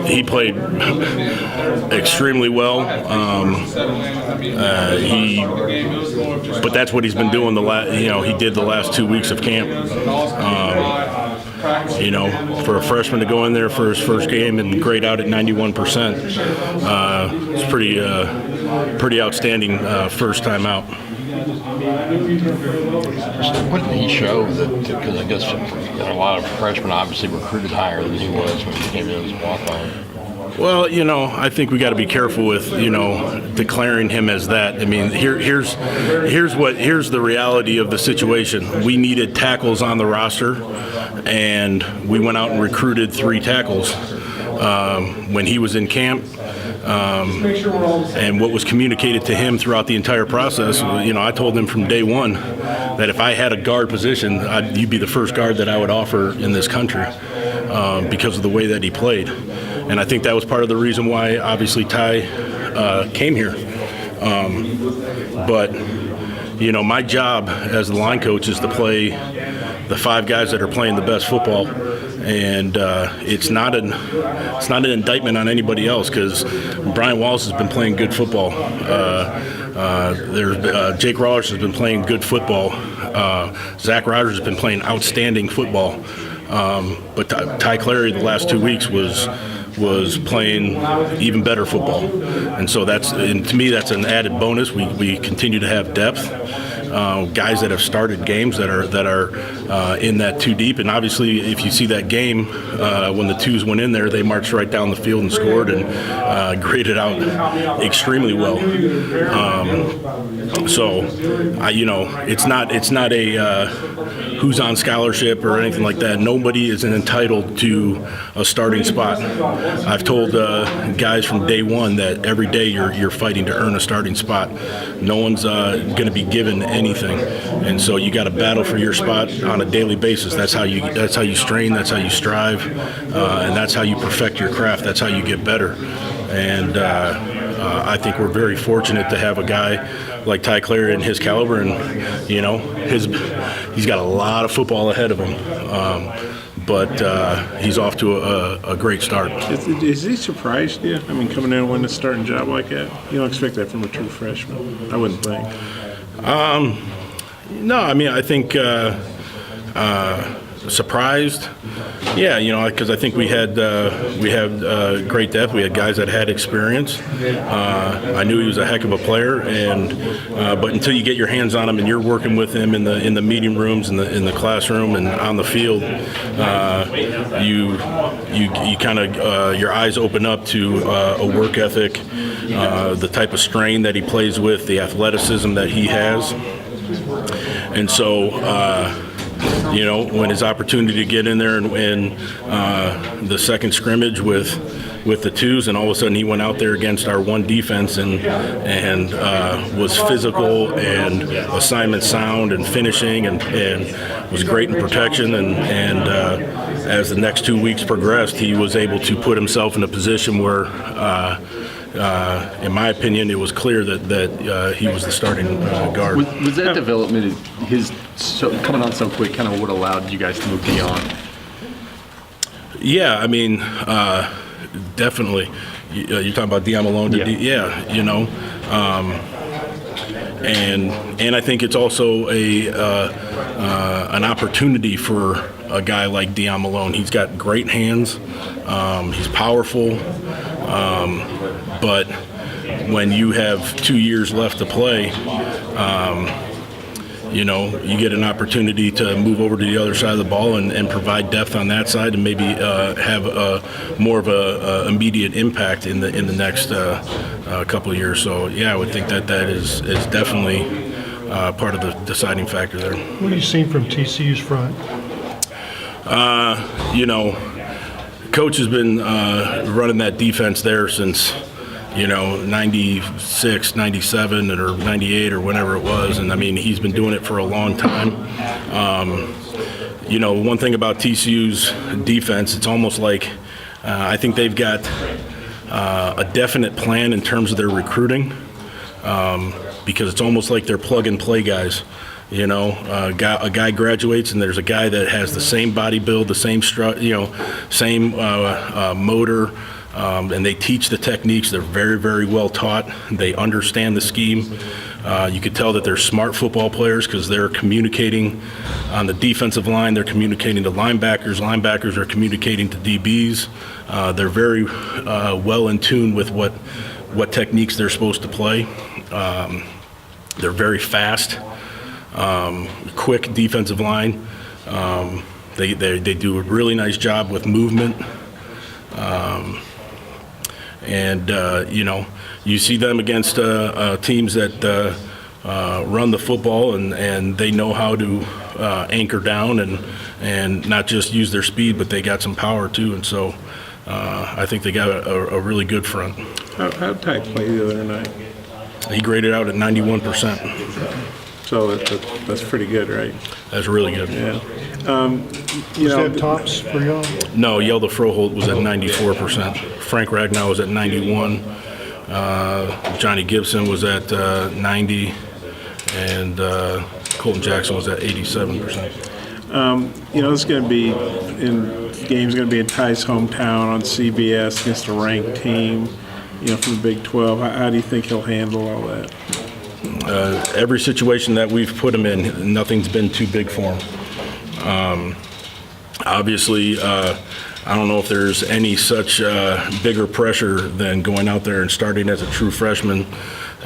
He played extremely well. But that's what he's been doing he did the last 2 weeks of camp. For a freshman to go in there for his first game and grade out at 91%, it's pretty outstanding first time out. What did he show? Because I guess a lot of freshmen obviously recruited higher than he was when he came in as a walk-on. Well, I think we got to be careful with, declaring him as that. I mean, here's the reality of the situation. We needed tackles on the roster, and we went out and recruited 3 tackles when he was in camp. And what was communicated to him throughout the entire process, I told him from day one that if I had a guard position, you'd be the first guard that I would offer in this country because of the way that he played. And I think that was part of the reason why, obviously, Ty came here. But my job as the line coach is to play the 5 guys that are playing the best football. And it's not an indictment on anybody else because Brian Wallace has been playing good football. Jake Rawlers has been playing good football. Zach Rogers has been playing outstanding football. But Ty Clary the last 2 weeks was playing even better football, and so to me that's an added bonus. We continue to have depth, guys that have started games that are in that 2 deep, and obviously if you see that game when the 2s went in there, they marched right down the field and scored and graded out extremely well. It's not a who's on scholarship or anything like that. Nobody is entitled to a starting spot. I've told guys from day one that every day you're fighting to earn a starting spot. No one's going to be given anything, and so you got to battle for your spot on a daily basis. That's how you strain. That's how you strive, and that's how you perfect your craft. That's how you get better. And I think we're very fortunate to have a guy like Ty Clary and his caliber, and he's got a lot of football ahead of him. But he's off to a great start. Is he surprised you? I mean, coming in and winning a starting job like that? You don't expect that from a true freshman, I wouldn't think. No, I mean, I think surprised. Yeah, because I think we had great depth. We had guys that had experience. I knew he was a heck of a player, but until you get your hands on him and you're working with him in the meeting rooms, in the classroom, and on the field, you kind of your eyes open up to a work ethic, the type of strain that he plays with, the athleticism that he has, and so. When his opportunity to get in there and win the second scrimmage with the 2s, and all of a sudden he went out there against our 1 defense and was physical and assignment sound and finishing and was great in protection. And as the next 2 weeks progressed, he was able to put himself in a position where, in my opinion, it was clear that he was the starting guard. Was that development, coming on so quick, kind of what allowed you guys to move beyond? Yeah, I mean, definitely. You're talking about Deion Malone? And I think it's also an opportunity for a guy like Deion Malone. He's got great hands. He's powerful. But when you have 2 years left to play, you get an opportunity to move over to the other side of the ball and provide depth on that side, and maybe have more of a immediate impact in the next couple of years. So yeah, I would think that is definitely part of the deciding factor there. What have you seen from TCU's front? Coach has been running that defense there since 96, 97, or 98, or whenever it was. And, I mean, he's been doing it for a long time. One thing about TCU's defense, it's almost like I think they've got a definite plan in terms of their recruiting, because it's almost like they're plug-and-play guys. A guy graduates and there's a guy that has the same body build, the same same motor, and they teach the techniques. They're very, very well taught. They understand the scheme. You could tell that they're smart football players because they're communicating on the defensive line. They're communicating to linebackers. Linebackers are communicating to DBs. They're very well in tune with what techniques they're supposed to play. They're very fast, quick defensive line. They do a really nice job with movement. You see them against teams that run the football and they know how to anchor down and not just use their speed, but they got some power too. And so I think they got a really good front. How Ty play the other night? He graded out at 91%. So that's pretty good, right? That's really good. Yeah. Was that tops for y'all? No, Yelda Froholt was at 94%. Frank Ragnow was at 91. Johnny Gibson was at 90. And Colton Jackson was at 87%. It's going to be game's going to be in Ty's hometown on CBS against a ranked team, from the Big 12. How do you think he'll handle all that? Every situation that we've put him in, nothing's been too big for him. Obviously, I don't know if there's any such bigger pressure than going out there and starting as a true freshman,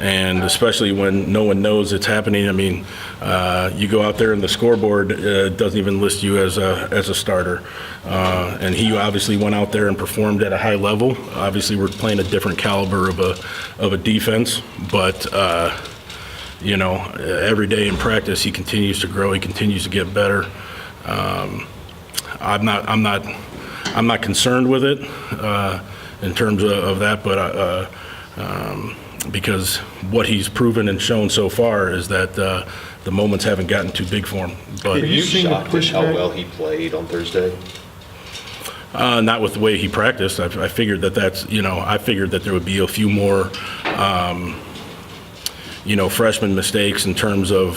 and especially when no one knows it's happening. I mean, you go out there and the scoreboard doesn't even list you as a starter. And he obviously went out there and performed at a high level. Obviously, we're playing a different caliber of a defense, but every day in practice he continues to grow. He continues to get better. I'm not concerned with it in terms of that, but because what he's proven and shown so far is that the moments haven't gotten too big for him. But Have you seen the shocked at how pushback? well he played on Thursday? not with the way he practiced. I figured I figured that there would be a few more freshman mistakes in terms of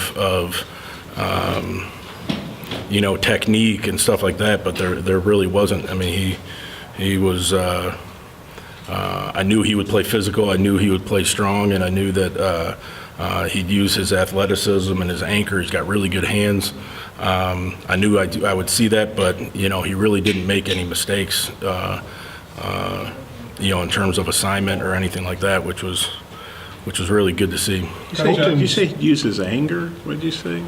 technique and stuff like that, but there really wasn't. I mean, he was. I knew he would play physical. I knew he would play strong, and I knew that he'd use his athleticism and his anchor. He's got really good hands. I knew I would see that, but he really didn't make any mistakes. In terms of assignment or anything like that, which was really good to see. Did you say he used his anger? What did you say?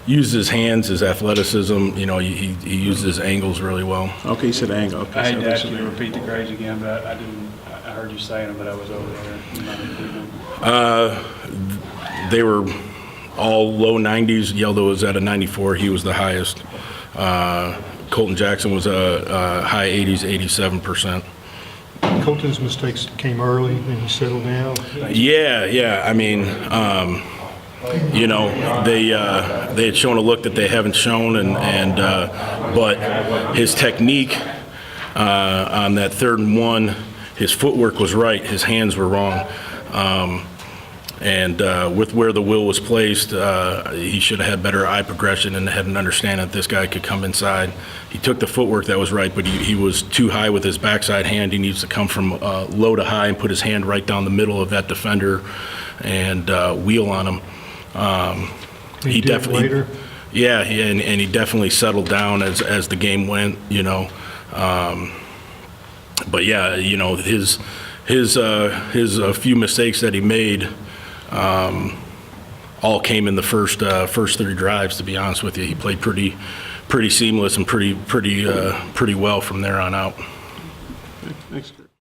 Used his hands, his athleticism. He used his angles really well. Okay, you said angle. Okay, I hate so to that's ask you to an repeat the grades again, but I didn't, I heard you saying them, but I was over there. They were all low 90s. Yelda was at a 94. He was the highest. Colton Jackson was a high 80s, 87%. Colton's mistakes came early and he settled down. Yeah. I mean, they had shown a look that they haven't shown, but his technique on that 3rd and 1, his footwork was right, his hands were wrong. With where the wheel was placed, he should have had better eye progression and had an understanding that this guy could come inside. He took the footwork that was right, but he was too high with his backside hand. He needs to come from low to high and put his hand right down the middle of that defender and wheel on him. He did later? Yeah, and he definitely settled down as the game went, But yeah, his few mistakes that he made all came in the first 3 drives. To be honest with you, he played pretty seamless and pretty well from there on out. Thanks.